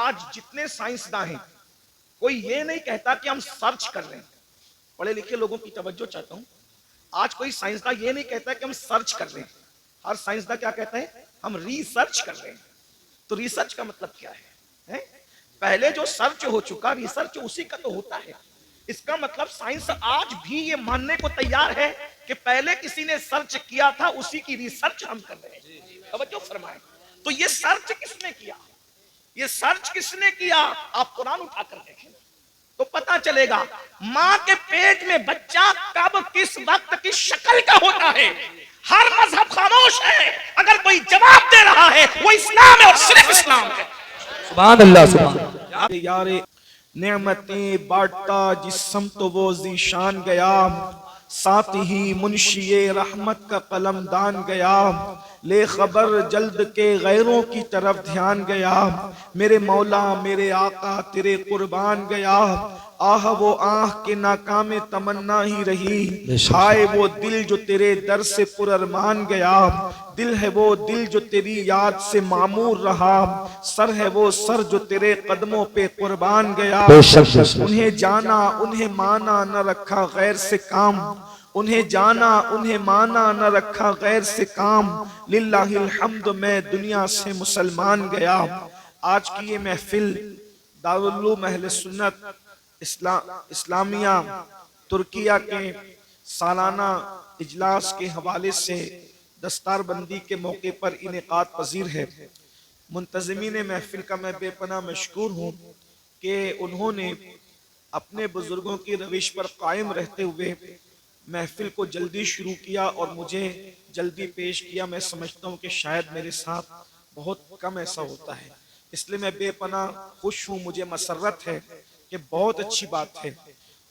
آج جتنے سائنسداں ہیں کوئی یہ نہیں کہتا کہ ہم سرچ کر رہے ہیں. پڑھے لکھے لوگوں کی توجہ چاہتا ہوں. آج کوئی سائنسداں یہ نہیں کہتا کہ ہم سرچ کر رہے ہیں. ہر سائنسداں کیا کہتا ہے؟ ہم ریسرچ کر رہے ہیں. تو ریسرچ کا مطلب کیا ہے؟ پہلے جو سرچ ہو چکا ریسرچ اسی کا تو ہوتا ہے. اس کا مطلب سائنس آج بھی یہ ماننے کو تیار ہے کہ پہلے کسی نے سرچ کیا تھا اسی کی ریسرچ ہم کر رہے ہیں. توجہ فرمائیں. تو یہ سرچ کس نے کیا؟ یہ سرچ کس نے کیا؟ آپ قرآن اٹھا کر دیکھیں تو پتا چلے گا ماں کے پیٹ میں بچہ کب کس وقت کس شکل کا ہوتا ہے. ہر مذہب خاموش ہے. اگر کوئی جواب دے رہا ہے وہ اسلام ہے اور صرف اسلام ہے. سبحان اللہ سبحان. یار نعمتیں بانٹتا جس سمت وہ ذیشان گیا, ساتھ ہی منشی رحمت کا قلم دان گیا. لے خبر جلد کے غیروں کی طرف دھیان گیا. میرے مولا میرے آقا تیرے قربان گیا. آہ وہ آہ کے ناکام تمنا ہی رہی. ہائے وہ دل جو تیرے در سے پر ارمان گیا. دل ہے وہ دل جو تیری یاد سے معمور رہا. سر ہے وہ سر جو تیرے قدموں پہ قربان گیا. انہیں جانا انہیں مانا نہ رکھا غیر سے کام. انہیں جانا انہیں مانا نہ رکھا غیر سے کام. للہ الحمد میں دنیا سے مسلمان گیا. آج کی یہ محفل دارالعلوم اہل سنت اسلامیہ ترکیہ کے سالانہ اجلاس کے حوالے سے دستار بندی کے موقع پر انعقاد پذیر ہے. منتظمین محفل کا میں بے پناہ مشکور ہوں کہ انہوں نے اپنے بزرگوں کی روش پر قائم رہتے ہوئے محفل کو جلدی شروع کیا اور مجھے جلدی پیش کیا. میں سمجھتا ہوں کہ شاید میرے ساتھ بہت کم ایسا ہوتا ہے, اس لیے میں بے پناہ خوش ہوں. مجھے مسرت ہے کہ بہت اچھی بات ہے.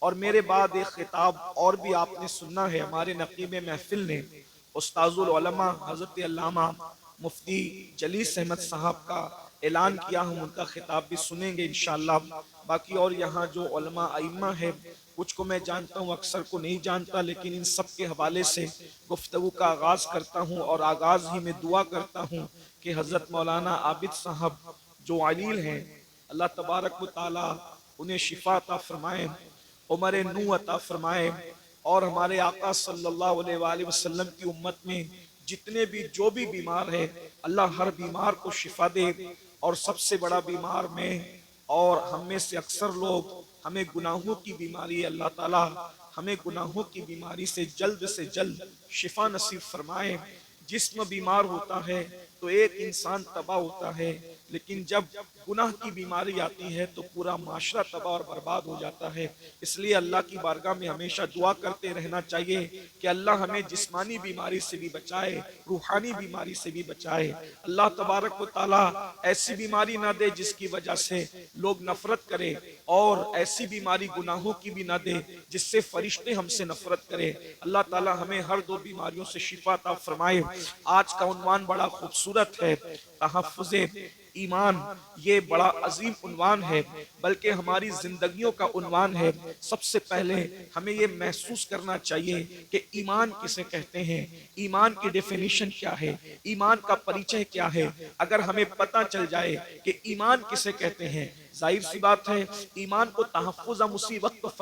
اور میرے بعد ایک خطاب اور بھی آپ نے سننا ہے. ہمارے نقیب محفل نے استاذ العلماء حضرت علامہ مفتی جلیس احمد صاحب کا اعلان کیا. ہم ان کا خطاب بھی سنیں گے انشاءاللہ. باقی اور یہاں جو علماء ائمہ ہے کچھ کو میں جانتا ہوں اکثر کو نہیں جانتا, لیکن ان سب کے حوالے سے گفتگو کا آغاز کرتا ہوں. اور آغاز ہی میں دعا کرتا ہوں کہ حضرت مولانا عابد صاحب جو علیل ہیں اللہ تبارک و تعالی انہیں شفا عطا فرمائے, عمر نو عطا فرمائے. اور ہمارے آقا صلی اللہ علیہ وآلہ وسلم کی امت میں جتنے بھی جو بھی بیمار ہے اللہ ہر بیمار کو شفا دے. اور سب سے بڑا بیمار میں اور ہم میں سے اکثر لوگ ہمیں گناہوں کی بیماری ہے, اللہ تعالی ہمیں گناہوں کی بیماری سے جلد شفا نصیب فرمائے. جسم بیمار ہوتا ہے تو ایک انسان تباہ ہوتا ہے, لیکن جب گناہ کی بیماری آتی ہے تو پورا معاشرہ تباہ اور برباد ہو جاتا ہے. اس لیے اللہ کی بارگاہ میں ہمیشہ دعا کرتے رہنا چاہیے کہ اللہ ہمیں جسمانی بیماری سے بھی بچائے, روحانی بیماری سے بھی بچائے. اللہ تبارک و تعالی ایسی بیماری نہ دے جس کی وجہ سے لوگ نفرت کرے, اور ایسی بیماری گناہوں کی بھی نہ دے جس سے فرشتے ہم سے نفرت کرے. اللہ تعالی ہمیں ہر دو بیماریوں سے شفا عطا فرمائے. آج کا عنوان بڑا خوبصورت ہے, تحفظ ایمان. یہ بڑا عظیم عنوان ہے, بلکہ ہماری زندگیوں کا عنوان ہے. سب سے پہلے ہمیں یہ محسوس کرنا چاہیے کہ ایمان کسے کہتے ہیں, ایمان کی ڈیفینیشن کیا ہے, ایمان کا پریچے کیا ہے. اگر ہمیں پتہ چل جائے کہ ایمان کسے کہتے ہیں, ظاہر سی بات ہے ایمان کو تحفظ ہم اسی وقت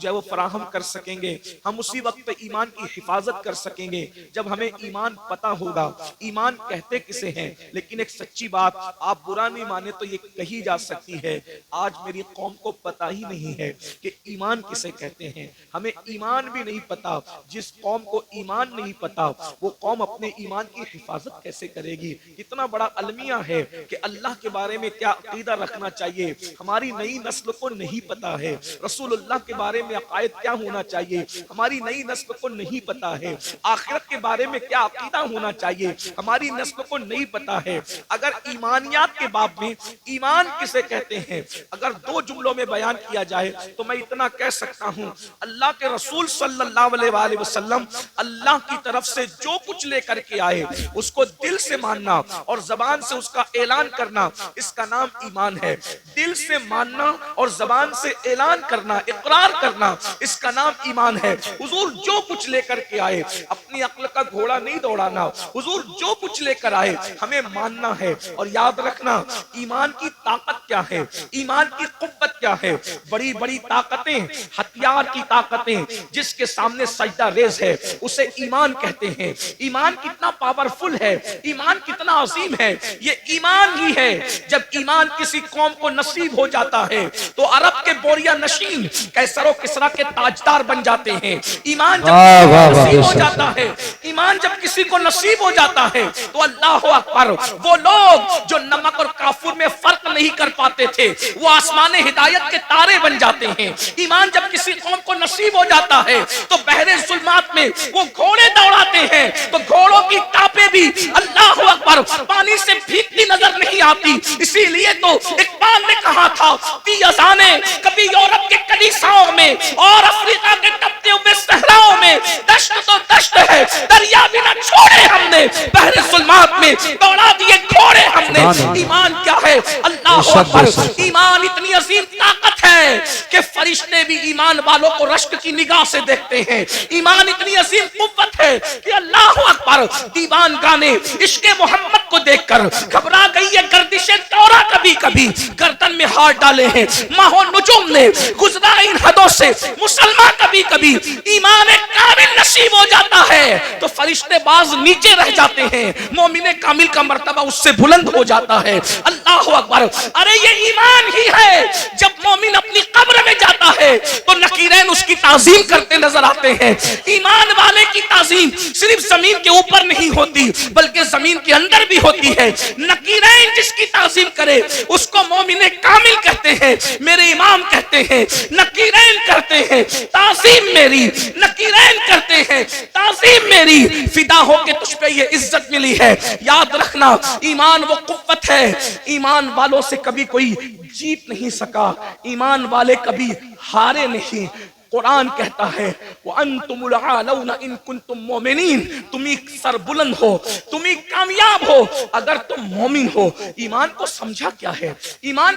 جو وہ فراہم کر سکیں گے, ہم اسی وقت ایمان کی حفاظت کر سکیں گے جب ہمیں ایمان پتہ ہوگا. ایمان کہتے کسے ہیں, لیکن ایک سچی بات آپ برا نہیں مانے تو یہ کہی جا سکتی ہے, آج میری قوم کو پتہ ہی نہیں ہے کہ ایمان کسے کہتے ہیں. ہمیں ایمان بھی نہیں پتا. جس قوم کو ایمان نہیں پتا وہ قوم اپنے ایمان کی حفاظت کیسے کرے گی. کتنا بڑا المیہ ہے کہ اللہ کے بارے میں کیا عقیدہ رکھنا چاہیے ہماری نئی نسل کو نہیں پتا ہے. رسول اللہ کے بارے میں عقائد کیا ہونا چاہیے ہماری نئی نسل کو نہیں پتا ہے. آخرت کے بارے میں کیا عقیدہ ہونا چاہیے ہماری نسل کو نہیں پتا ہے. اگر ایمانیات کے باب میں ایمان کسے کہتے ہیں اگر دو جملوں میں بیان کیا جائے تو میں اتنا کہہ سکتا ہوں, اللہ کے رسول صلی اللہ علیہ وآلہ وسلم اللہ کی طرف سے جو کچھ لے کر کے آئے اس کو دل سے ماننا اور زبان سے اس کا اعلان کرنا, اس کا نام ایمان ہے. دل دل سے ماننا اور زبان سے اعلان کرنا، اقرار کرنا، اس کا نام ایمان ہے۔ حضور جو کچھ لے کر کے آئے، اپنی عقل کا گھوڑا نہیں دوڑانا، حضور جو کچھ لے کر آئے ہمیں ماننا ہے۔ اور یاد رکھنا ایمان کی طاقت کیا ہے، ایمان کی قوت کیا ہے۔ بڑی بڑی طاقتیں، ہتھیار کی طاقتیں، جس کے سامنے سجدہ ریز ہے اسے ایمان کہتے ہیں۔ ایمان کتنا پاورفل ہے، ایمان کتنا عظیم ہے، یہ ایمان ہی ہے۔ جب ایمان کسی قوم کو نصیب ہو جاتا ہے تو عرب کے بوریا نشین کیسر و کسرا کے تاجدار بن جاتے ہیں۔ ایمان جب کسی کو نصیب ہو جاتا ہے، ایمان جب کسی کو نصیب ہو جاتا ہے تو اللہ اکبر، وہ لوگ جو نمک اور کافور میں فرق نہیں کر پاتے تھے وہ آسمان ہدایت کے تارے بن جاتے ہیں۔ ایمان جب کسی قوم کو نصیب ہو جاتا ہے تو بحر ظلمات میں وہ گھوڑے دوڑاتے ہیں تو گھوڑوں کی ٹاپیں بھی اللہ اکبر پانی سے بھیگتی نظر نہیں آتی۔ اسی لیے تو اقبال نے کہا تھا کہ اذانیں کبھی یورپ کے کلیساؤں میں اور افریقہ کے تپتے ہوئے صحراؤں میں، دشت تو دشت ہے دریا بھی نہ چھوڑے ہم نے، بحر ظلمات میں دوڑا دیے گھوڑے ہم نے۔ ایمان کیا ہے؟ اللہ اکبر، ایمان اتنی عظیم طاقت ہے کہ فرشتے بھی ایمان والوں کو رشک کی نگاہ سے دیکھتے ہیں۔ ایمان اتنی عظیم قوت ہے کہ اللہ اکبر، دیوان گانے عشق محمد کو دیکھ کر گھبرا گئی ہے گردش دورہ، کبھی کبھی گردن میں ہاتھ ڈالے ہیں ماہ و نجوم نے، گزرا ان حدوں سے مسلمان کبھی کبھی ایمان کامل نصیب ہو جاتا ہے تو فرشتے باز نیچے رہ جاتے ہیں، مومن کامل کا مرتبہ اس سے بلند ہو جاتا ہے۔ اللہ اکبر، ارے یہ ایمان ہی ہے۔ جب مومن اپنی قبر میں جاتا ہے تو نکیرین اس کی تعظیم کرتے نظر آتے ہیں۔ ایمان والے کی تعظیم صرف زمین کے اوپر نہیں ہوتی بلکہ زمین کے اندر بھی ہوتی ہے۔ نکیرین جس کی تعظیم کرے اس کو مومن کامل کہتے ہیں، میرے امام کہتے ہیں نکیرین کرتے ہیں تعظیم میری، نکیرین کرتے ہیں تعظیم میری، فدا ہو کے تجھ پہ یہ عزت ملی ہے۔ یاد رکھنا ایمان وہ قوت ہے، ایمان والوں سے کبھی کوئی جیت نہیں سکا، ایمان والے کبھی ہارے نہیں۔ قرآن کہتا ہے وَأَنْتُمُ الْعَالَوْنَ إِن كُنْتُم مُؤْمِنِينَ، تمہیں سر بلند ہو، تمہیں کامیاب ہو اگر تم مومن ہو۔ ایمان کو سمجھا کیا ہے، ایمان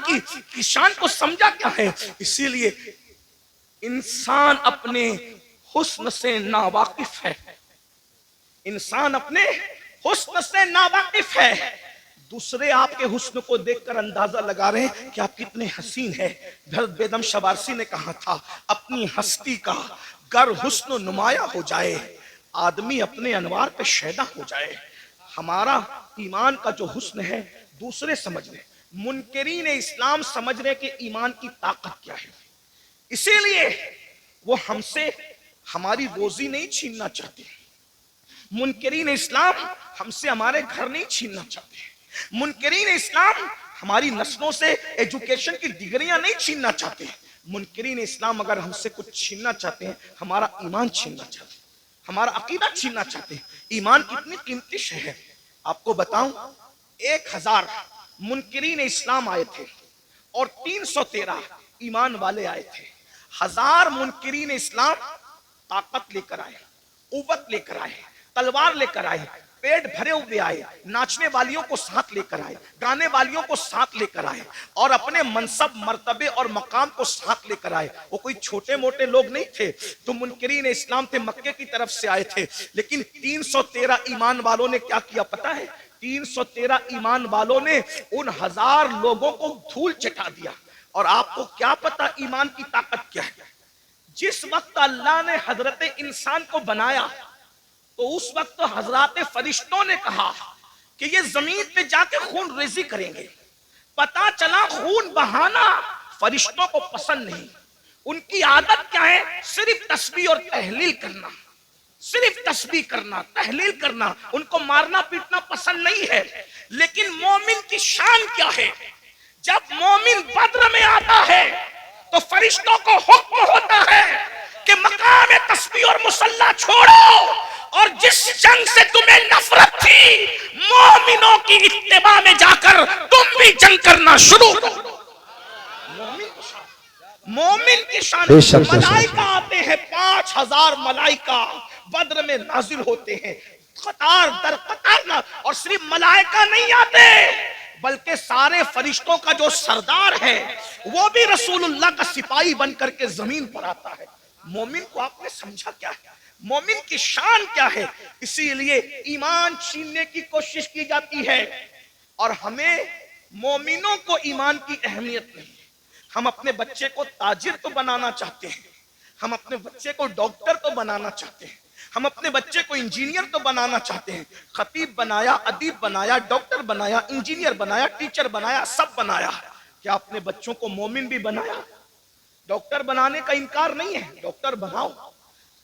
کی شان کو سمجھا کیا ہے؟ اسی لیے انسان اپنے حسن سے ناواقف ہے، انسان اپنے حسن سے ناواقف ہے۔ دوسرے آپ کے حسن کو دیکھ کر اندازہ لگا رہے ہیں کہ آپ کتنے حسین ہیں۔ حضرت بیدم شبارسی نے کہا تھا اپنی ہستی کا گر حسن و نمایاں ہو جائے، آدمی اپنے انوار پہ شیدا ہو جائے۔ ہمارا ایمان کا جو حسن ہے دوسرے سمجھ رہے، منکرین اسلام سمجھ رہے کہ ایمان کی طاقت کیا ہے، اسی لیے وہ ہم سے ہماری روزی نہیں چھیننا چاہتے۔ منکرین اسلام ہم سے ہمارے گھر نہیں چھیننا چاہتے، منکرین اسلام ہماری نسلوں سے ایجوکیشن کی ڈگریاں نہیں چھیننا چاہتے۔ منکرین اسلام اگر ہم سے کچھ چھیننا چاہتے ہیں ہمارا ایمان چھیننا چاہتے ہیں، ہمارا عقیدہ چھیننا چاہتے ہیں۔ ایمان کتنی قیمتی شے ہے، آپ کو بتاؤں 1000 منکرین اسلام آئے تھے اور 313 ایمان والے آئے تھے۔ 1000 منکرین اسلام طاقت لے کر آئے، قوت لے کر آئے، تلوار لے کر آئے، پیٹ بھرے ہوئے آئے، ناچنے والیوں کو ساتھ لے کر آئے، گانے والیوں کو ساتھ لے کر آئے اور اپنے منصب مرتبے اور مقام کو ساتھ لے کر آئے۔ وہ کوئی چھوٹے موٹے لوگ نہیں تھے، تو منکرین اسلام تھے، مکے کی طرف سے آئے تھے۔ لیکن 313 ایمان والوں نے کیا کیا پتا ہے؟ 313 ایمان والوں نے ان 1000 لوگوں کو دھول چٹا دیا۔ اور آپ کو کیا پتا ایمان کی طاقت کیا ہے؟ جس وقت اللہ نے حضرت انسان کو بنایا تو اس وقت حضرات فرشتوں نے کہا کہ یہ زمین پہ جا کے خون ریزی کریں گے۔ پتا چلا خون بہانا فرشتوں کو پسند نہیں، ان کی عادت کیا ہے؟ صرف تسبیح اور تحلیل کرنا، صرف تسبیح کرنا، تحلیل کرنا، ان کو مارنا پیٹنا پسند نہیں ہے۔ لیکن مومن کی شان کیا ہے؟ جب مومن بدر میں آتا ہے تو فرشتوں کو حکم ہوتا ہے کہ مقام تسبیح اور مصلی چھوڑو، اور جس جنگ سے تمہیں نفرت تھی مومنوں کی اتباع میں جا کر تم بھی جنگ کرنا شروع کرو۔ مومن کی شان، ملائکہ آتے ہیں 5000 ملائکہ بدر میں نازل ہوتے ہیں، قطار در قطار، اور صرف ملائکہ نہیں آتے، بلکہ سارے فرشتوں کا جو سردار ہے وہ بھی رسول اللہ کا سپاہی بن کر کے زمین پر آتا ہے. مومن کو آپ نے سمجھا کیا ہے؟ مومن کی شان کیا ہے؟ اسی لیے ایمان چھیننے کی کوشش کی جاتی ہے، اور ہمیں مومنوں کو ایمان کی اہمیت نہیں. ہم اپنے بچے کو تاجر تو بنانا چاہتے ہیں، ہم اپنے بچے کو ڈاکٹر تو بنانا چاہتے ہیں، ہم اپنے بچے کو انجینئر تو بنانا چاہتے ہیں. خطیب بنایا، ادیب بنایا، ڈاکٹر بنایا، انجینئر بنایا، ٹیچر بنایا، سب بنایا. کیا اپنے بچوں کو مومن بھی بنایا؟ ڈاکٹر بنانے کا انکار نہیں ہے، ڈاکٹر بناؤ.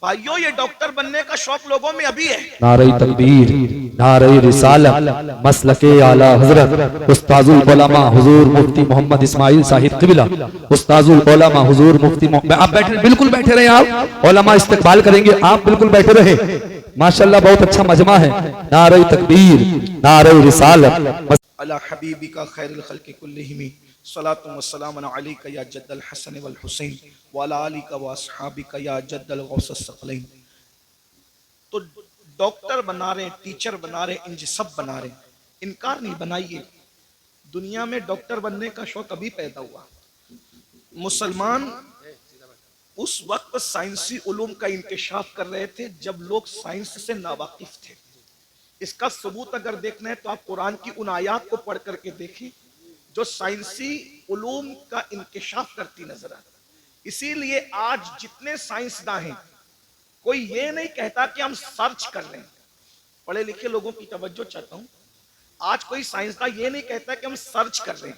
بھائیو یہ ڈاکٹر بننے کا شوق لوگوں میں ابھی ہے. نعرہ تکبیر، نعرہ رسالت، مسلک اعلی حضرت استاذ العلماء حضور مفتی محمد اسماعیل صاحب قبلہ، استاذ العلماء حضور مفتی محمد. آپ بیٹھے، بالکل بیٹھے رہے. آپ علماء استقبال کریں گے، آپ بالکل بیٹھے رہے. ماشاءاللہ بہت اچھا مجمع ہے. نعرہ تکبیر، نعرہ رسالت. علی حبیبک خیر الخلق کلہم صلاۃ و سلام علیک یا جد الحسن والحسین وعلی آلک و اصحابک یا جد الغوث الثقلین. تو ڈاکٹر بنا رہے ہیں، ٹیچر بنا رہے ہیں، انج سب بنا رہے ہیں. انکار نہیں. بنائیے. دنیا میں ڈاکٹر بننے کا شوق ابھی پیدا ہوا. مسلمان اس وقت سائنسی علوم کا انکشاف کر رہے تھے جب لوگ سائنس سے ناواقف تھے. اس کا ثبوت اگر دیکھنا ہے تو آپ قرآن کی ان آیات کو پڑھ کر کے دیکھیں جو سائنسی علوم کا انکشاف کرتی نظر آتی. اسی لیے آج جتنے سائنسداں ہیں کوئی یہ نہیں کہتا کہ ہم سرچ کر رہے ہیں. پڑھے لکھے لوگوں کی توجہ چاہتا ہوں. آج کوئی سائنسداں یہ نہیں کہتا کہ ہم سرچ کر رہے ہیں.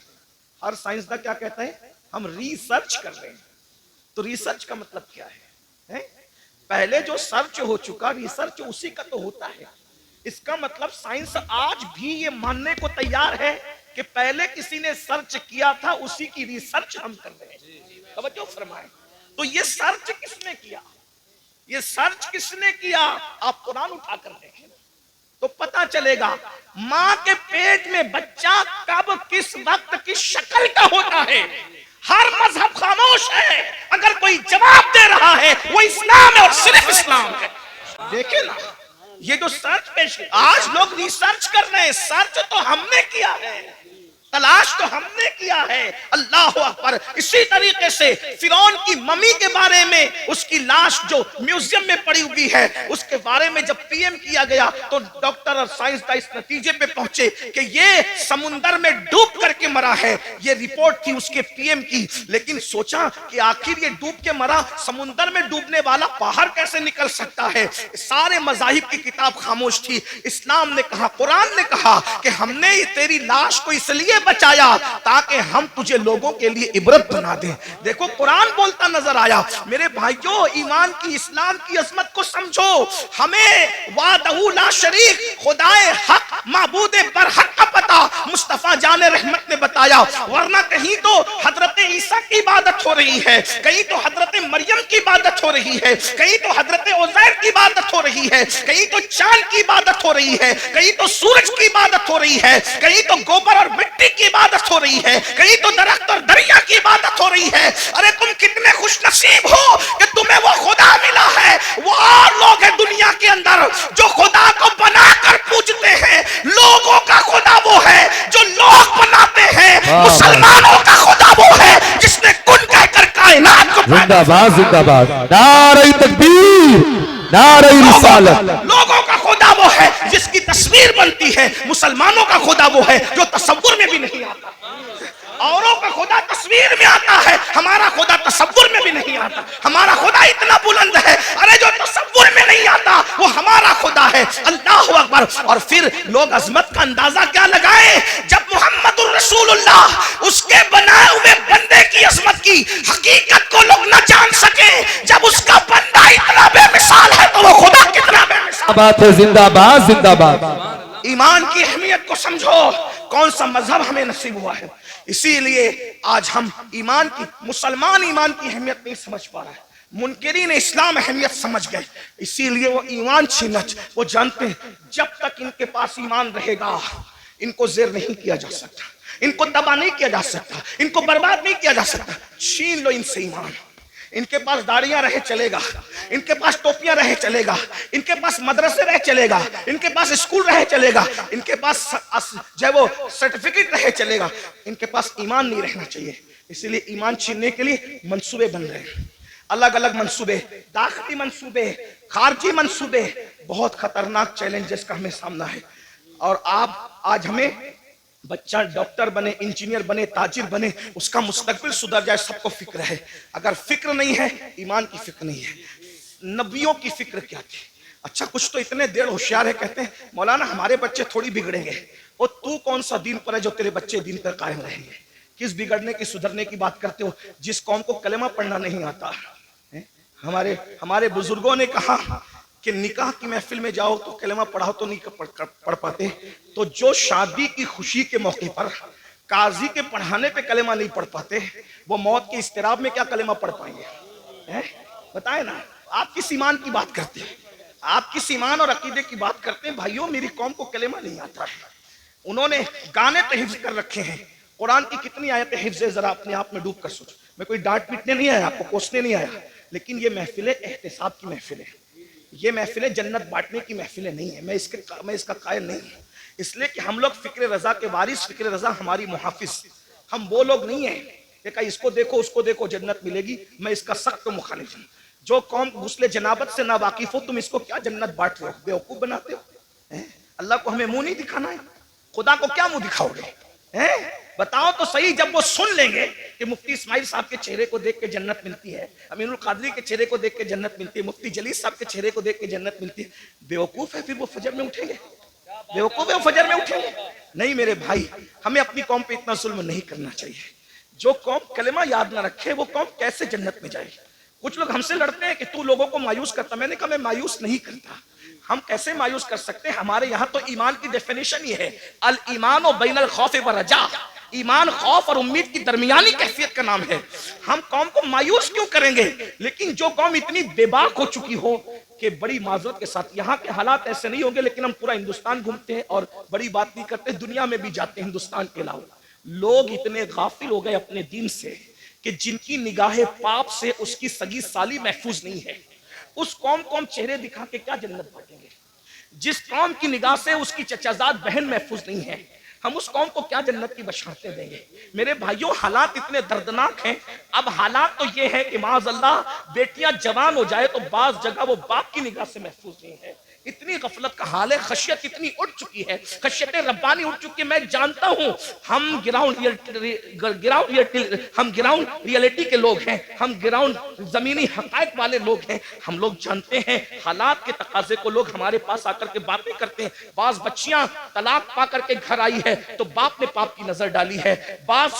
ہر سائنسداں کیا کہتا ہے؟ ہم ریسرچ کر رہے ہیں. تو ریسرچ کا مطلب کیا ہے؟ پہلے جو سرچ ہو چکا ریسرچ اسی کا تو ہوتا ہے. اس کا مطلب سائنس آج بھی یہ ماننے کو تیار ہے کہ پہلے کسی نے سرچ کیا تھا اسی کی ریسرچ ہم کر رہے ہیں. توجہ فرمائیں. تو یہ سرچ کس نے کیا؟ یہ سرچ کس نے کیا؟ آپ قرآن اٹھا کر دیکھیں تو پتا چلے گا ماں کے پیٹ میں بچہ کب کس وقت کس شکل کا ہوتا ہے. ہر مذہب خاموش ہے. اگر کوئی جواب دے رہا ہے وہ اسلام ہے اور صرف اسلام ہے. دیکھیں نا یہ جو سرچ پیش آج لوگ ریسرچ کر رہے ہیں. سرچ تو ہم نے کیا ہے، تلاش تو ہم نے کیا ہے. اللہ اکبر. اسی طریقے سے فرعون کی ممی کے بارے میں اس کی لاش جو میوزیم میں پڑی ہوئی ہے اس کے بارے میں جب پی ایم کیا گیا تو ڈاکٹر اور سائنسداں اس نتیجے پہ پہنچے کہ یہ سمندر میں ڈوب کر کے مرا ہے. یہ رپورٹ تھی اس کے پی ایم کی. لیکن سوچا کہ آخر یہ ڈوب کے مرا، سمندر میں ڈوبنے والا باہر کیسے نکل سکتا ہے؟ سارے مذاہب کی کتاب خاموش تھی. اسلام نے کہا، قرآن نے کہا کہ ہم نے تیری لاش کو اس لیے بچایا تاکہ ہم تجھے لوگوں کے لیے عبرت بنا دیں. دیکھو قرآن بولتا نظر آیا. میرے بھائیوں ایمان کی، اسلام کی عظمت کو سمجھو. ہمیں وحدہ لا شریک خدائے حق معبود برحق کا پتہ مصطفیٰ جان رحمت نے بتایا. ورنہ کہیں تو حضرت عیسیٰ کی عبادت ہو رہی ہے، کہیں تو حضرت مریم کی عبادت ہو رہی ہے، کہیں تو حضرت عزیر کی عبادت ہو رہی ہے، کہیں تو چاند کی عبادت ہو رہی ہے، کہیں تو سورج کی عبادت ہو رہی ہے، کہیں تو گوبر اور مٹی کی عبادت ہو رہی ہے، کہیں تو درخت اور دریا کی عبادت ہو رہی ہے. ارے تم کتنے خوش نصیب ہو کہ تمہیں وہ خدا ملا ہے. وہ اور لوگ ہیں دنیا کے اندر جو خدا کو بنا کر پوجتے ہیں. لوگوں کا خدا وہ ہے جو لوگ بناتے ہیں. مسلمانوں کا خدا وہ ہے جس نے کن کہہ کر کائنات کو زندہ باد، زندہ باد. نعرہ تکبیر، نعرہ رسالت. لوگوں کا خدا وہ ہے جس کی تصویر بنتی ہے. مسلمانوں کا خدا وہ ہے جو تصور میں بھی نہیں آتا. اوروں کا خدا تصویر میں آتا ہے، ہمارا خدا تصور میں بھی نہیں آتا. ہمارا خدا اتنا بلند ہے، ارے جو تصور میں نہیں آتا وہ ہمارا خدا ہے. اللہ اکبر. اور پھر لوگ عظمت کا اندازہ کیا لگائیں جب محمد الرسول اللہ اس کے بنائے ہوئے بندے کی عظمت کی حقیقت کو لوگ نہ جان سکیں. جب اس کا بندہ اتنا بے مثال ہے تو وہ خدا کتنا بے مثال بات ہے. زندہ باد، زندہ باد. ایمان کی اہمیت کو سمجھو. کون سا مذہب ہمیں نصیب ہوا ہے. اسی لیے آج ہم ایمان کی، مسلمان ایمان کی اہمیت نہیں سمجھ پا رہا ہے. منکرین اسلام اہمیت سمجھ گئے. اسی لیے وہ ایمان چھیننا، وہ جانتے ہیں جب تک ان کے پاس ایمان رہے گا ان کو زیر نہیں کیا جا سکتا، ان کو تباہ نہیں کیا جا سکتا، ان کو برباد نہیں کیا جا سکتا. چھین لو ان سے ایمان، ان کے پاس داڑیاں رہے چلے گا، ان کے پاس ٹوپیاں رہے چلے گا، ان کے پاس مدرسے رہے چلے گا، ان کے پاس اسکول رہے چلے گا، ان کے پاس جو ہے وہ سرٹیفکیٹ رہے چلے گا، ان کے پاس ایمان نہیں رہنا چاہیے۔ اسی لیے ایمان چھیننے کے لیے منصوبے بن رہے ہیں، الگ الگ منصوبے، داخلی منصوبے، خارجی منصوبے، بہت خطرناک چیلنج جس کا ہمیں سامنا ہے۔ اور آج ہمیں بچہ ڈاکٹر بنے، انجینئر بنے، تاجر بنے، اس کا مستقبل سدھر جائے، سب کو فکر ہے۔ اگر فکر نہیں ہے، ایمان کی فکر نہیں ہے۔ نبیوں کی فکر کیا تھی؟ اچھا کچھ تو اتنے دیر ہوشیار ہے، کہتے ہیں مولانا ہمارے بچے تھوڑی بگڑیں گے، اور تو کون سا دین پر ہے جو تیرے بچے دین پر قائم رہیں گے؟ کس بگڑنے کی سدھرنے کی بات کرتے ہو جس قوم کو کلمہ پڑھنا نہیں آتا؟ ہمارے بزرگوں نے کہا کہ نکاح کی محفل میں جاؤ تو کلمہ پڑھاؤ تو نہیں پڑھ پاتے، تو جو شادی کی خوشی کے موقع پر قاضی کے پڑھانے پہ کلمہ نہیں پڑھ پاتے، وہ موت کے اضطراب میں کیا کلمہ پڑھ پائیں گے؟ بتائیں نا، آپ کس ایمان کی بات کرتے ہیں؟ آپ کس ایمان اور عقیدے کی بات کرتے ہیں؟ بھائیوں میری قوم کو کلمہ نہیں آتا ہے، انہوں نے گانے تو حفظ کر رکھے ہیں، قرآن کی کتنی آیتیں حفظ ہے ذرا اپنے آپ میں ڈوب کر سوچ۔ میں کوئی ڈانٹ پیٹنے نہیں آیا، آپ کو کوسنے نہیں آیا، لیکن یہ محفلیں احتساب کی محفل ہے، یہ محفلیں جنت بانٹنے کی محفلیں نہیں ہیں۔ میں اس کا قائل نہیں ہوں، اس لیے کہ ہم لوگ فکر رضا کے وارث، فکر رضا ہماری محافظ، ہم وہ لوگ نہیں ہیں کہ کہا اس کو دیکھو اس کو دیکھو جنت ملے گی۔ میں اس کا سخت مخالف ہوں۔ جو قوم غسل جنابت سے نا واقف ہو، تم اس کو کیا جنت بانٹ رہے ہو؟ بیوقوف بناتے ہو۔ اللہ کو ہمیں منہ نہیں دکھانا ہے، خدا کو کیا منہ دکھاؤ گے؟ بتاؤ تو صحیح، جب وہ سن لیں گے کہ مفتی اسماعیل صاحب کے چہرے کو دیکھ کے جنت ملتی ہے، امین القادری کے چہرے کو دیکھ کے جنت ملتی ہے، مفتی جلیل صاحب کے چہرے کو دیکھ کے جنت ملتی ہے، بیوقوف ہے پھر وہ فجر میں اٹھیں گے؟ بیوقوف ہے وہ فجر میں اٹھیں گے؟ نہیں میرے بھائی، ہمیں اپنی قوم پہ اتنا ظلم نہیں کرنا چاہیے۔ جو قوم کلمہ یاد نہ رکھے وہ قوم کیسے جنت میں جائے؟ کچھ لوگ ہم سے لڑتے ہیں کہ تو لوگوں کو مایوس کرتا، میں نے کہا میں مایوس نہیں کرتا۔ ہم کیسے مایوس کر سکتے ہیں؟ ہمارے یہاں تو ایمان کی ڈیفینیشن یہ ہے، الایمان بین الخوف والرجاء، ایمان خوف اور امید کی درمیانی کیفیت کا نام ہے۔ ہم قوم کو مایوس کیوں کریں گے؟ لیکن جو قوم اتنی بے باک ہو چکی ہو کہ بڑی معذرت کے ساتھ، یہاں کے حالات ایسے نہیں ہوں گے لیکن ہم پورا ہندوستان گھومتے ہیں اور بڑی بات نہیں کرتے، دنیا میں بھی جاتے ہیں ہندوستان کے علاوہ، لوگ اتنے غافل ہو گئے اپنے دین سے کہ جن کی نگاہ پاپ سے اس کی سگی سالی محفوظ نہیں ہے، اس قوم کو ہم چہرے دکھا کے کیا جنت بانٹیں گے؟ جس قوم کی نگاہ سے اس کی چچازاد بہن محفوظ نہیں ہے، ہم اس قوم کو کیا جنت کی بشارتیں دیں گے؟ میرے بھائیوں حالات اتنے دردناک ہیں۔ اب حالات تو یہ ہے کہ معاذ اللہ بیٹیاں جوان ہو جائے تو بعض جگہ وہ باپ کی نگاہ سے محفوظ نہیں ہے۔ اتنی غفلت کا حال ہے، خشیت اتنی اٹھ چکی ہے، خشیت ربانی اٹھ چکی ہے۔ میں جانتا ہوں ہم گراؤنڈ ریئلٹی کے لوگ ہیں، ہم گراؤنڈ زمینی حقائق والے لوگ ہیں، ہم لوگ جانتے ہیں حالات کے تقاضے کو۔ لوگ ہمارے پاس آ کر کے باتیں کرتے ہیں، بعض بچیاں طلاق پا کر کے گھر آئی ہے تو باپ نے باپ کی نظر ڈالی ہے، بعض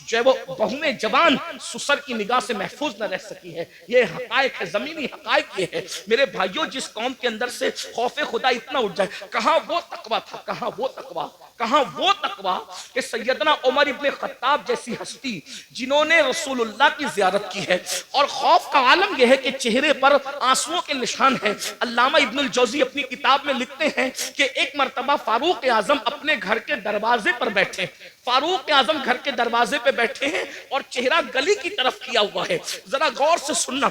جو ہے وہ بہویں جوان سسر کی نگاہ سے محفوظ نہ رہ سکی ہے۔ یہ حقائق ہے، زمینی حقائق یہ ہے۔ میرے بھائیوں جس قوم کے اندر سے خوف خدا اتنا اٹھ جائے، کہاں وہ تقویٰ تھا، کہاں وہ تقویٰ، کہاں وہ تقویٰ کہ سیدنا عمر ابن خطاب جیسی ہستی جنہوں نے رسول اللہ کی زیارت کی ہے، اور خوف کا عالم یہ ہے کہ چہرے پر آنسوؤں کے نشان ہے۔ علامہ ابن الجوزی اپنی کتاب میں لکھتے ہیں کہ ایک مرتبہ فاروق اعظم اپنے گھر کے دروازے پر بیٹھے، فاروق اعظم گھر کے دروازے پہ بیٹھے ہیں اور چہرہ گلی کی طرف کیا ہوا ہے، ذرا غور سے سننا،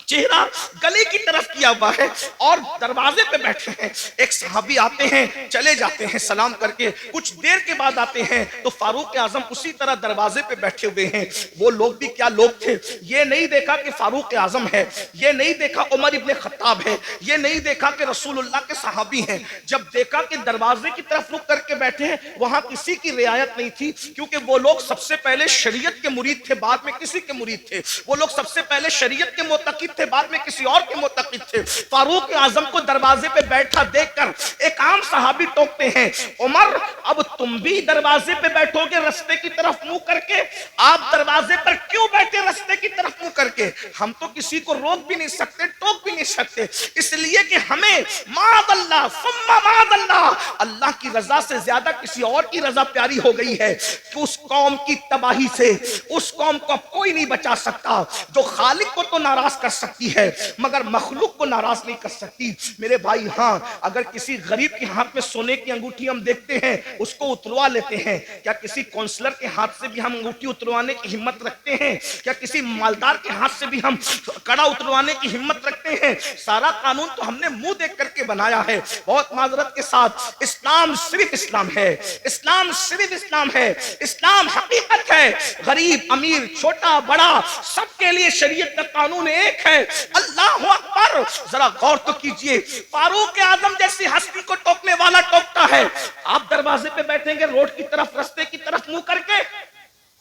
چہرہ گلی کی طرف کیا ہوا ہے اور دروازے پہ بیٹھے ہیں۔ ایک صحابی آتے ہیں، چلے جاتے ہیں سلام کر کے، کچھ دیر کے بعد آتے ہیں تو فاروق اعظم اسی طرح دروازے پہ بیٹھے ہوئے ہیں۔ وہ لوگ بھی کیا لوگ تھے، یہ نہیں دیکھا کہ فاروق اعظم ہے، یہ نہیں دیکھا عمر ابن خطاب ہے، یہ نہیں دیکھا کہ رسول اللہ کے صحابی ہیں۔ جب دیکھا کہ دروازے کی طرف رک کر کے بیٹھے ہیں، وہاں کسی کی رعایت نہیں تھی، کیونکہ وہ لوگ سب سے پہلے شریعت کے مرید تھے، بعد میں کسی کے مرید تھے۔ وہ لوگ سب سے پہلے شریعت کے معتقد تھے، بعد میں کسی اور کے معتقد تھے۔ فاروق اعظم کو دروازے پہ بیٹھا دیکھ کر ایک عام صحابی ٹوکتے ہیں، عمر اب تم بھی دروازے پہ بیٹھو گے رستے کی طرف منہ کر کے؟ آپ دروازے پر کیوں بیٹھے رستے کی طرف منہ کر کے؟ ہم تو کسی کو روک بھی نہیں سکتے، ٹوک بھی نہیں سکتے، اس لیے کہ ہمیں معاذ اللہ ثم معاذ اللہ اللہ کی رضا سے زیادہ کسی اور کی رضا پیاری ہو گئی ہے کہ اس قوم کی تباہی سے اس قوم کو کوئی نہیں بچا سکتا۔ جو خالق کو تو ناراض کر سکتی ہے مگر مخلوق کو ناراض نہیں کر سکتی۔ میرے بھائی ہاں، اگر کسی غریب کے ہاتھ میں سونے کی انگوٹھی ہم دیکھتے ہیں اس کو اتروا لیتے ہیں، کیا کسی کونسلر کے ہاتھ سے بھی ہم انگوٹھی اتروانے کی ہمت رکھتے ہیں؟ کیا کسی مالدار کے کے ہاتھ سے بھی ہم کڑا اتروانے کی ہمت رکھتے ہیں. سارا قانون تو ہم نے منہ دیکھ کر کے بنایا ہے. بہت معذرت کے ساتھ اسلام صرف اسلام ہے. اسلام صرف اسلام ہے. اسلام حقیقت ہے. غریب امیر چھوٹا بڑا سب کے لیے شریعت کا قانون ایک ہے. اللہ اکبر. ذرا غور تو کیجئے, فاروق اعظم جیسی ہستی کو ٹوکنے والا ٹوکتا ہے. آپ دروازے پہ بیٹھیں گے روڈ کی طرف رستے کی طرف منہ کر کے,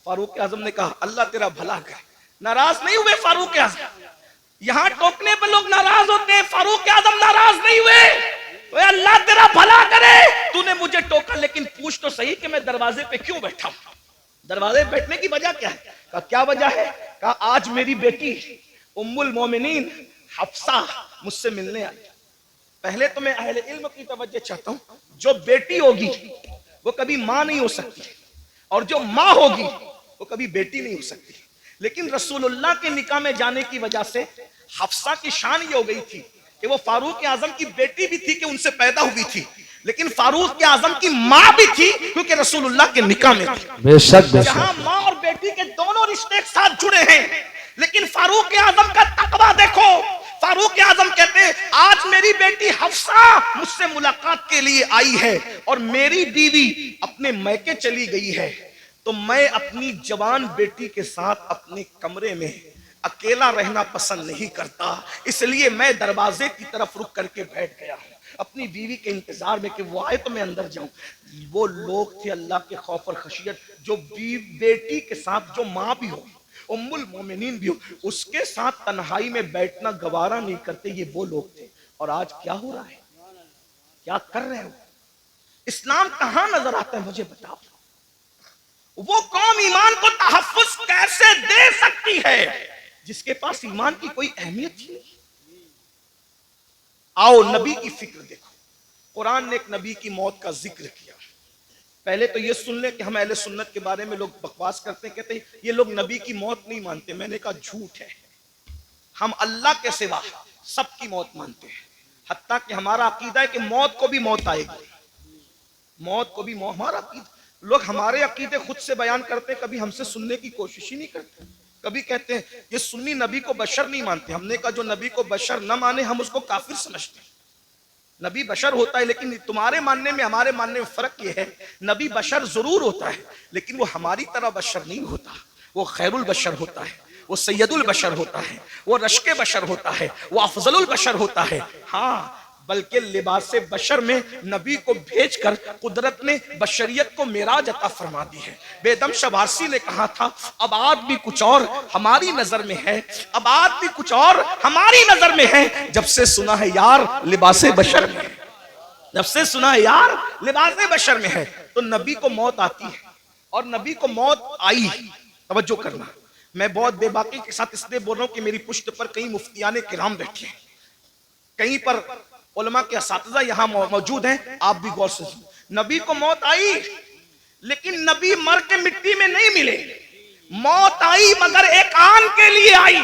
فاروق اعظم نے کہا اللہ تیرا بھلا کرے. ناراض نہیں ہوئے فاروق اعظم. یہاں ٹوکنے پہ لوگ ناراض ہوتے ہیں, فاروق اعظم ناراض نہیں ہوئے. اے اللہ تیرا بھلا کرے, تو نے مجھے ٹوکا لیکن پوچھ تو صحیح کہ میں دروازے پہ کیوں بیٹھا ہوں. دروازے پہ بیٹھنے کی وجہ کیا ہے؟ کہا کیا وجہ ہے؟ کہا آج میری بیٹی ام المومنین حفصہ مجھ سے ملنے آئی. پہلے تو میں اہل علم کی توجہ چاہتا ہوں, جو بیٹی ہوگی وہ کبھی ماں نہیں ہو سکتی, اور جو ماں ہوگی وہ کبھی بیٹی نہیں ہو سکتی. لیکن رسول اللہ کے نکاح میں جانے کی وجہ سے حفصہ کی شان یہ ہو گئی تھی کہ وہ فاروق اعظم کی بیٹی بھی تھی کہ ان سے پیدا ہوئی تھی, لیکن فاروق اعظم کی ماں بھی تھی کیونکہ رسول اللہ کے نکاح میں تھی. بے شک بے جہاں شک. ماں اور بیٹی کے دونوں رشتے ایک ساتھ جڑے ہیں, لیکن فاروق اعظم کا تقویٰ دیکھو. فاروق اعظم کہتے ہیں آج میری بیٹی حفصہ مجھ سے ملاقات کے لیے آئی ہے اور میری بیوی اپنے میکے چلی گئی ہے, تو میں اپنی جوان بیٹی کے ساتھ اپنے کمرے میں اکیلا رہنا پسند نہیں کرتا, اس لیے میں دروازے کی طرف رک کر کے بیٹھ گیا ہوں اپنی بیوی کے انتظار میں کہ وہ آئے تو میں اندر جاؤں. وہ لوگ تھے اللہ کے خوف اور خشیت, جو بیٹی کے ساتھ جو ماں بھی ہو ام المومنین بھی ہو اس کے ساتھ تنہائی میں بیٹھنا گوارا نہیں کرتے. یہ وہ لوگ تھے. اور آج کیا ہو رہا ہے, کیا کر رہے ہو؟ اسلام کہاں نظر آتا ہے مجھے بتاؤ. وہ قوم ایمان کو تحفظ کیسے دے سکتی ہے جس کے پاس ایمان کی کوئی اہمیت ہی نہیں. آؤ نبی کی فکر دیکھو. قرآن نے ایک نبی کی موت کا ذکر کیا. پہلے تو یہ سن لیں کہ ہم اہل سنت کے بارے میں لوگ بکواس کرتے ہیں, کہتے ہیں یہ لوگ نبی کی موت نہیں مانتے. میں نے کہا جھوٹ ہے. ہم اللہ کے سوا سب کی موت مانتے ہیں, حتیٰ کہ ہمارا عقیدہ ہے کہ موت کو بھی موت آئے گی. موت کو بھی موت, ہمارا عقیدہ. لوگ ہمارے عقیدے خود سے بیان کرتے ہیں, کبھی ہم سے سننے کی کوشش ہی نہیں کرتے. کبھی کہتے ہیں یہ سنی نبی کو بشر نہیں مانتے. ہم نے کہا جو نبی کو بشر نہ مانے ہم اس کو کافر سمجھتے ہیں. نبی بشر ہوتا ہے, لیکن تمہارے ماننے میں ہمارے ماننے میں فرق یہ ہے, نبی بشر ضرور ہوتا ہے لیکن وہ ہماری طرح بشر نہیں ہوتا. وہ خیر البشر ہوتا ہے, وہ سید البشر ہوتا ہے, وہ رشک بشر ہوتا ہے, وہ افضل البشر ہوتا ہے. ہاں, بلکہ لباس بشر میں نبی کو بھیج کر قدرت نے بشریت کو معراج عطا فرما دی ہے. بیدم شبارسی نے کہا تھا ابعاد بھی کچھ اور ہماری نظر میں ہے, ابعاد بھی کچھ اور ہماری نظر میں ہے, جب سے سنا ہے یار لباس بشر میں ہے, جب سے سنا ہے یار لباس بشر میں ہے. تو نبی کو موت آتی ہے, اور نبی کو موت آئی. توجہ کرنا, میں بہت بے باکی کے ساتھ اس لیے بول رہا ہوں کہ میری پشت پر کئی مفتیان کرام بیٹھے ہیں, کہیں پر علماء کے اساتذہ یہاں موجود ہیں, آپ بھی غور سے سنیں. نبی کو موت آئی لیکن نبی مر کے مٹی میں نہیں ملے. موت آئی مگر ایک آن کے لیے آئی,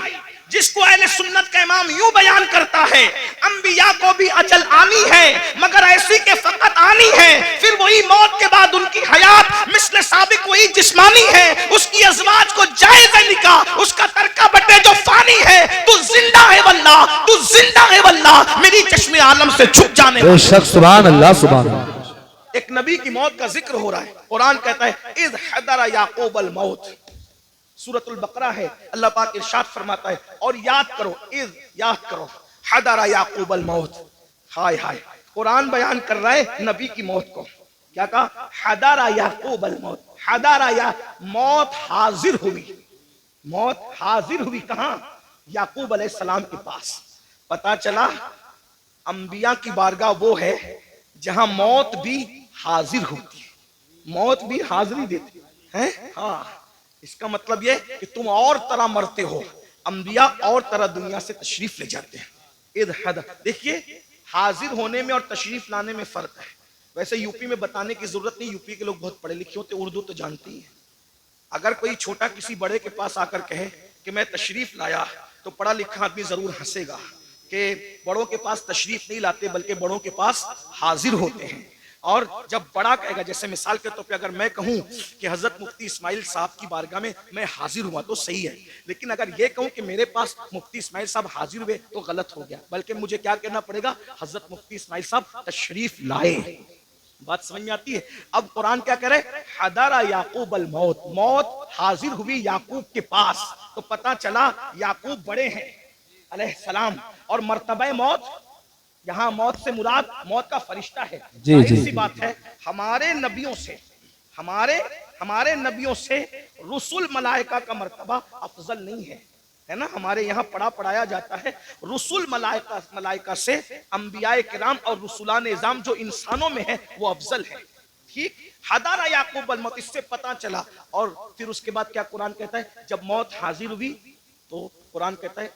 جس کو اہل سنت کا امام یوں بیان کرتا ہے انبیاء کو بھی اجل آنی ہے مگر ایسی کہ فقط آنی ہے. پھر وہی موت کے بعد ان کی حیات مثل سابق وہی جسمانی ہے. اس کی ازواج کو جائز ہے نکاح, اس کا ترکہ بٹے جو فانی ہے. تو زندہ ہے واللہ, تو زندہ ہے واللہ, میری چشم عالم سے چھپ جانے بے شک. سبحان اللہ سبحان اللہ. ایک نبی کی موت کا ذکر ہو رہا ہے. قرآن کہتا ہے اذ حضر یعقوب الموت, سورۃ البقرہ ہے. اللہ پاک ارشاد فرماتا ہے اور یاد کرو, اذ یاد کرو, حضر یعقوب الموت. ہائے ہائے, قرآن بیان کر رہا ہے نبی کی موت کو. کیا کہا؟ حضر یعقوب الموت. حضر یا موت حاضر ہوئی, موت حاضر ہوئی کہاں؟ یعقوب علیہ السلام کے پاس. پتا چلا انبیاء کی بارگاہ وہ ہے جہاں موت بھی حاضر ہوتی ہے, موت بھی حاضری دیتی ہے. ہاں, اس کا مطلب یہ کہ تم اور طرح مرتے ہو, انبیاء اور طرح دنیا سے تشریف لے جاتے ہیں. دیکھیے حاضر ہونے میں اور تشریف لانے میں فرق ہے. ویسے یوپی میں بتانے کی ضرورت نہیں, یوپی کے لوگ بہت پڑھے لکھے ہوتے, اردو تو جانتی ہیں. اگر کوئی چھوٹا کسی بڑے کے پاس آ کر کہے کہ میں تشریف لایا تو پڑھا لکھا آدمی ضرور ہنسے گا کہ بڑوں کے پاس تشریف نہیں لاتے بلکہ بڑوں کے پاس حاضر ہوتے ہیں. اور جب بڑا کہے گا، جیسے مثال کے طور پہ اگر میں کہوں کہ حضرت مفتی اسماعیل صاحب کی بارگاہ میں حاضر ہوا تو صحیح ہے، لیکن اگر یہ کہوں کہ میرے پاس مفتی اسماعیل صاحب حاضر ہوئے تو غلط ہو گیا، بلکہ مجھے کیا کہنا پڑے گا؟ حضرت مفتی اسماعیل صاحب تشریف لائے۔ بات سمجھ میں آتی ہے؟ اب قرآن کیا کہہ رہے؟ حضر یعقوب الموت، موت حاضر ہوئی یعقوب کے پاس، تو پتا چلا یعقوب بڑے ہیں علیہ السلام، اور مرتبہ موت، یہاں موت سے مراد موت کا فرشتہ ہے۔ ظاہر سی بات ہے ہمارے نبیوں سے رسول ملائکہ کا مرتبہ افضل نہیں ہے، ہے نا؟ ہمارے یہاں پڑھایا جاتا ہے رسول ملائکہ سے انبیاء کرام اور رسولان اعظام جو انسانوں میں ہیں وہ افضل ہے، ٹھیک؟ حضر یعقوب الموت، اس سے پتا چلا۔ اور پھر اس کے بعد کیا قرآن کہتا ہے؟ جب موت حاضر ہوئی تو قرآن کہتا ہے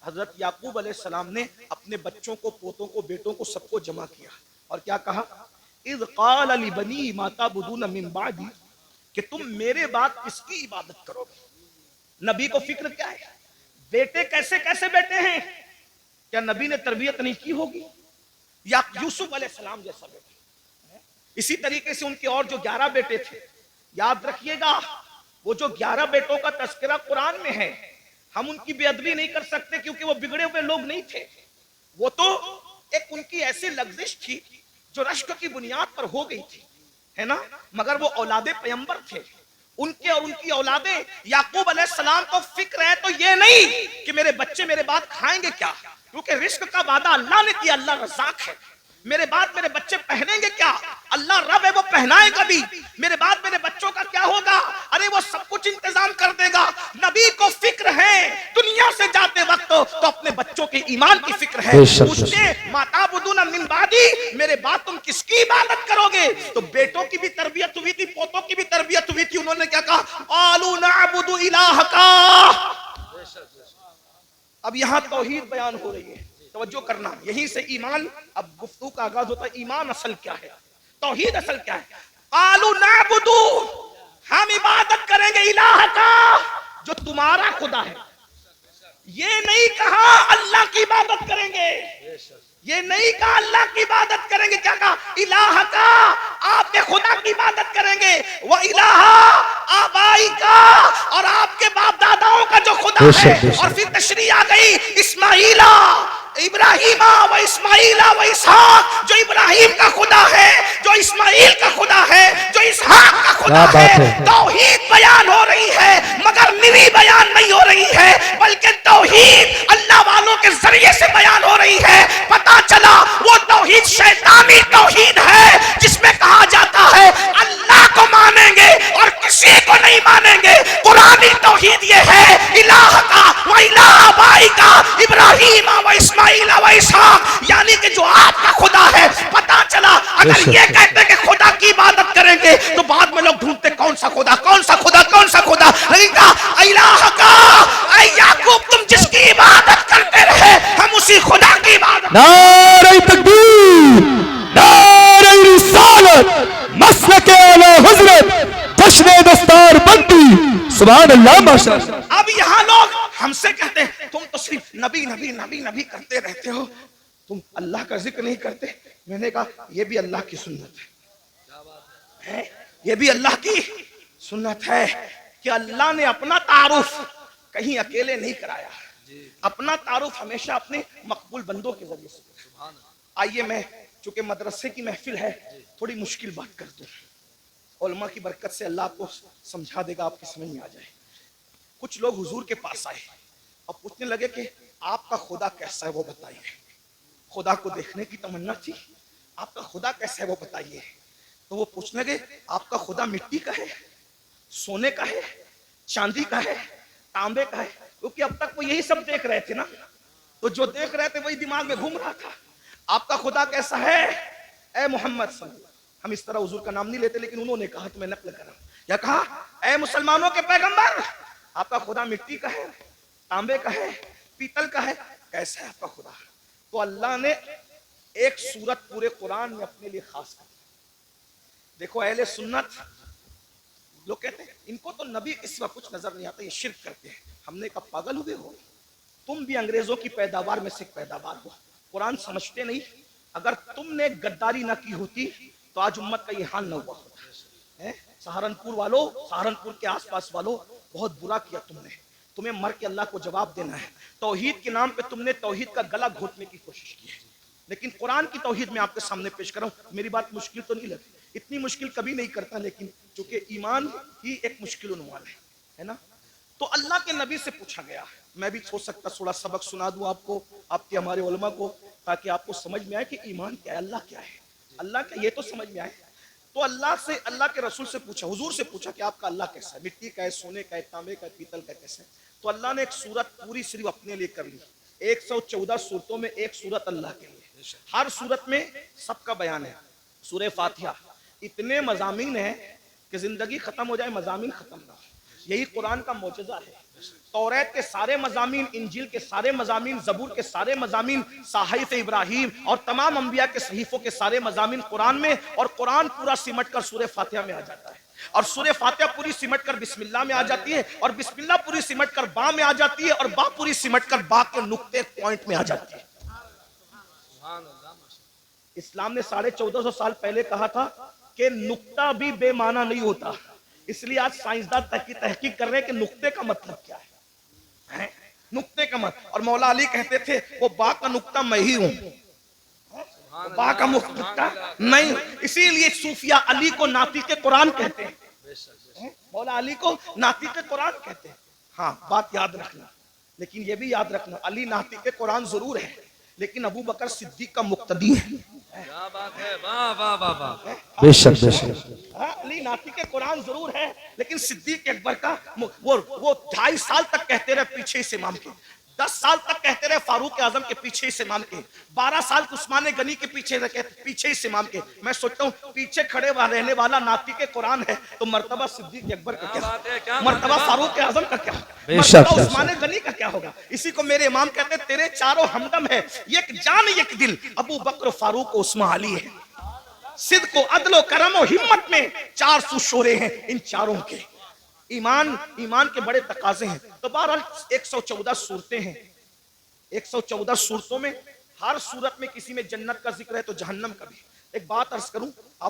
حضرت یعقوب علیہ السلام نے اپنے بچوں کو، پوتوں کو، بیٹوں کو، سب کو جمع کیا اور کیا کہا؟ اذ قال لبنی ما تعبدون من بعدی، کہ تم میرے بعد کس کی عبادت کرو گے؟ نبی کو فکر کیا ہے؟ بیٹے کیسے کیسے بیٹے ہیں؟ کیا نبی نے تربیت نہیں کی ہوگی؟ یا یوسف علیہ السلام جیسا بیٹا؟ اسی طریقے سے ان کے اور جو 11 بیٹے تھے، یاد رکھیے گا وہ جو 11 بیٹوں کا تذکرہ قرآن میں ہے، ہم ان کی بے ادبی نہیں کر سکتے کیونکہ وہ بگڑے ہوئے لوگ نہیں تھے، وہ تو ایک ان کی ایسی لغزش تھی جو رشک کی بنیاد پر ہو گئی تھی، ہے نا؟ مگر وہ اولاد پیغمبر تھے، ان کے اور ان کی اولادیں، یعقوب علیہ السلام کو فکر ہے تو یہ نہیں کہ میرے بچے میرے بعد کھائیں گے کیا، کیونکہ رزق کا وعدہ اللہ نے کیا، اللہ رزاق ہے۔ میرے بعد میرے بچے پہنیں گے کیا؟ اللہ رب ہے، وہ پہنائے گا بھی۔ میرے بعد میرے بچوں کا کیا ہوگا؟ ارے وہ سب کچھ انتظام کر دے گا۔ نبی کو فکر ہے دنیا سے جاتے وقت تو اپنے بچوں کے ایمان کی فکر ہے، پوچھتے ما تعبدون من بعدی، میرے بعد تم کس کی عبادت کرو گے؟ تو بیٹوں کی بھی تربیت ہوئی تھی، پوتوں کی بھی تربیت ہوئی تھی، انہوں نے کیا کہا؟ قالوا نعبد الہک۔ اب یہاں توحید بیان ہو رہی ہے، توجہ کرنا، یہیں سے ایمان، اب گفتگو کا آغاز ہوتا ہے، ایمان اصل کیا ہے، توحید اصل کیا ہے؟ قالوا نعبد، ہم عبادت کریں گے الہ کا، جو تمہارا خدا ہے۔ یہ نہیں کہا اللہ کی عبادت کریں گے، یہ نہیں کہا اللہ کی عبادت کریں گے، کیا کہا؟ الہ کا، آپ کے خدا کی عبادت کریں گے، وہ الہ آبائی کا، اور آپ کے باپ داداؤں کا جو خدا ہے۔ اور پھر تشریح آ گئی اسماعیلہ ابراہیم و اسماعیل و اسحاق، جو ابراہیم کا خدا ہے، جو اسماعیل کا خدا ہے، جو اسحاق کا خدا ہے۔ توحید بیان ہو رہی ہے مگر نوی بیان نہیں ہو رہی ہے، بلکہ توحید اللہ والوں کے ذریعے سے بیان ہو رہی ہے۔ پتا چلا وہ توحید شیطانی توحید ہے جس میں کہا جاتا ہے اللہ کو مانیں گے اور کسی کو نہیں مانیں گے۔ قرآنی توحید یہ ہے الہ کا و الہ آبائی کا، ابراہیم و اسماعیل و اسحاق، یعنی کہ جو آپ کا خدا ہے۔ پتا چلا اگر یہ کہتے کہ خدا کی عبادت کریں گے تو بعد میں لوگ ڈھونڈتے کون سا خدا، کون سا خدا، کون سا خدا، لیکن کہا الہ کا، اے یعقوب تم جس کی عبادت کرتے رہے ہم اسی خدا کی عبادت۔ نعرہ تکبیر، نعرہ رسالت، مسلک اعلی حضرت، جشن دستار بندی، سبحان اللہ، ماشاءاللہ۔ اب یہاں لوگ ہم سے کہتے ہیں تم تو صرف نبی نبی نبی نبی کرتے رہتے ہو، تم اللہ کا ذکر نہیں کرتے۔ میں نے کہا یہ بھی اللہ کی سنت ہے، یہ بھی اللہ کی سنت ہے کہ اللہ نے اپنا تعارف کہیں اکیلے نہیں کرایا، اپنا تعارف ہمیشہ اپنے مقبول بندوں کے ذریعے سے۔ آئیے میں چونکہ مدرسے کی محفل ہے تھوڑی مشکل بات کر دوں، علماء کی برکت سے اللہ آپ کو سمجھا دے گا، آپ کی سمجھ میں آ جائے۔ کچھ لوگ حضور کے پاس آئے اور پوچھنے لگے کہ آپ کا خدا کیسا ہے وہ بتائیے۔ خدا کو دیکھنے کی تمنا تھی، آپ کا خدا کیسا ہے وہ بتائیے۔ تو وہ پوچھنے لگے آپ کا خدا مٹی کا ہے، سونے کا ہے، چاندی کا ہے، تانبے کا ہے؟ کیونکہ اب تک وہ یہی سب دیکھ رہے تھے نا، تو جو دیکھ رہے تھے وہی دماغ میں گھوم رہا تھا۔ آپ کا خدا کیسا ہے اے محمد صلی اللہ علیہ وسلم؟ ہم اس طرح حضور کا نام نہیں لیتے لیکن انہوں نے کہا تو میں نقل کر رہا ہوں، یا کہا اے مسلمانوں کے پیغمبر آپ کا خدا مٹی کا ہے، تانبے کا ہے، پیتل کا ہے، کیسا ہے آپ کا خدا؟ تو اللہ نے ایک سورت پورے قرآن میں اپنے لیے خاص کر، دیکھو اہل سنت لوگ کہتے ہیں ان کو تو نبی اس وقت کچھ نظر نہیں آتا، یہ شرک کرتے ہیں۔ ہم نے کہا پاگل ہوئے ہو، تم بھی انگریزوں کی پیداوار میں سے پیداوار ہو، قرآن سمجھتے نہیں؟ اگر تم نے غداری نہ کی ہوتی تو آج امت کا یہ حال نہ ہوا ہوتا. سہارنپور والوں، سہارنپور کے آس پاس والوں، بہت برا کیا تم نے. تمہیں مر کے اللہ کو جواب دینا ہے. توحید کے نام پہ تم نے توحید کا گلا گھونٹنے کی کوشش کی ہے. لیکن قرآن کی توحید میں آپ کے سامنے پیش کر رہا ہوں. میری بات مشکل تو نہیں لگی، اتنی مشکل کبھی نہیں کرتا، لیکن چونکہ ایمان ہی ایک مشکل عنوان ہے نا. تو اللہ کے نبی سے پوچھا گیا. میں بھی ہو سکتا تھوڑا سبق سنا دوں آپ کو، آپ کے ہمارے علماء کو، تاکہ آپ کو سمجھ میں آئے کہ ایمان کیا ہے، اللہ کیا ہے. اللہ کا یہ تو سمجھ میں آئے. تو اللہ کے رسول سے پوچھا، حضور سے پوچھا کہ آپ کا اللہ کیسا ہے، مٹی کا ہے، سونے کا ہے، تانبے کا ہے، پیتل کا کیسا ہے. تو اللہ نے ایک سورت پوری صرف اپنے لیے کر لی. 114 سورتوں میں ایک سورت اللہ کے لیے. ہر سورت میں سب کا بیان ہے. سورہ فاتحہ اتنے مضامین ہیں کہ زندگی ختم ہو جائے مضامین ختم نہ ہو. یہی قرآن کا معجزہ ہے. توریت کے سارے مضامین، انجیل کے سارے مضامین، زبور کے سارے مضامین، صحائف ابراہیم اور تمام انبیاء کے صحیفوں کے سارے مضامین قرآن میں، اور قرآن پورا سمٹ کر سورہ فاتحہ میں آ جاتا ہے. اور سورہ فاتحہ پوری سمٹ کر بسم اللہ میں آ جاتی ہے، اور بسم اللہ پوری سمٹ کر با میں آ جاتی ہے، اور با پوری سمٹ کر با کے نقطے پوائنٹ میں آ جاتی ہے. اسلام نے 1450 سال پہلے کہا تھا کہ نقطہ بھی بے معنی نہیں ہوتا. اس لیے آج سائنسدان تحقیق کر رہے ہیں کہ نقطے کا مطلب کیا ہے. نقطے کا مطلب، اور مولا علی کہتے تھے وہ با کا نقطہ میں ہی ہوں، با کا نقطہ نہیں. اسی لیے صوفیہ علی کو ناطق قرآن کہتے ہیں. مولا علی کو ناطق قرآن کہتے ہیں. ہاں بات یاد رکھنا، لیکن یہ بھی یاد رکھنا علی ناطق قرآن ضرور ہے، لیکن ابو بکر صدیق کا مقتدی ہے. کیا بات ہے، واہ واہ واہ واہ. بے شک بے شک. علی ناطق قرآن ضرور ہے، لیکن صدیق اکبر کا وہ 2.5 سال تک کہتے رہے پیچھے اس امام کے، 10 سال تک کہتے رہے فاروق اعظم کے پیچھے اس امام کے، 12 سال عثمان غنی کے پیچھے اس امام کے. میں سوچتا ہوں پیچھے کھڑے رہنے والا ناطق قرآن ہے تو مرتبہ صدیق اکبر کا کیا، مرتبہ فاروق اعظم کا کیا، مرتبہ عثمان غنی کا کیا ہوگا. اسی کو میرے امام کہتے ہیں تیرے چاروں ہمدم ہے، یک جان یک دل، ابو بکر، فاروق و عثمان علی ہے. صدق و عدل و کرم و ہمت میں 400 شعرے ہیں ان چاروں کے. ایمان کے بڑے تقاضے ہیں. تو بہرحال 114 صورتیں ہیں. 114 صورتوں میں ہر صورت میں کسی میں جنت کا ذکر ہے تو جہنم کا بھی. ایک بات عرض کروں آپ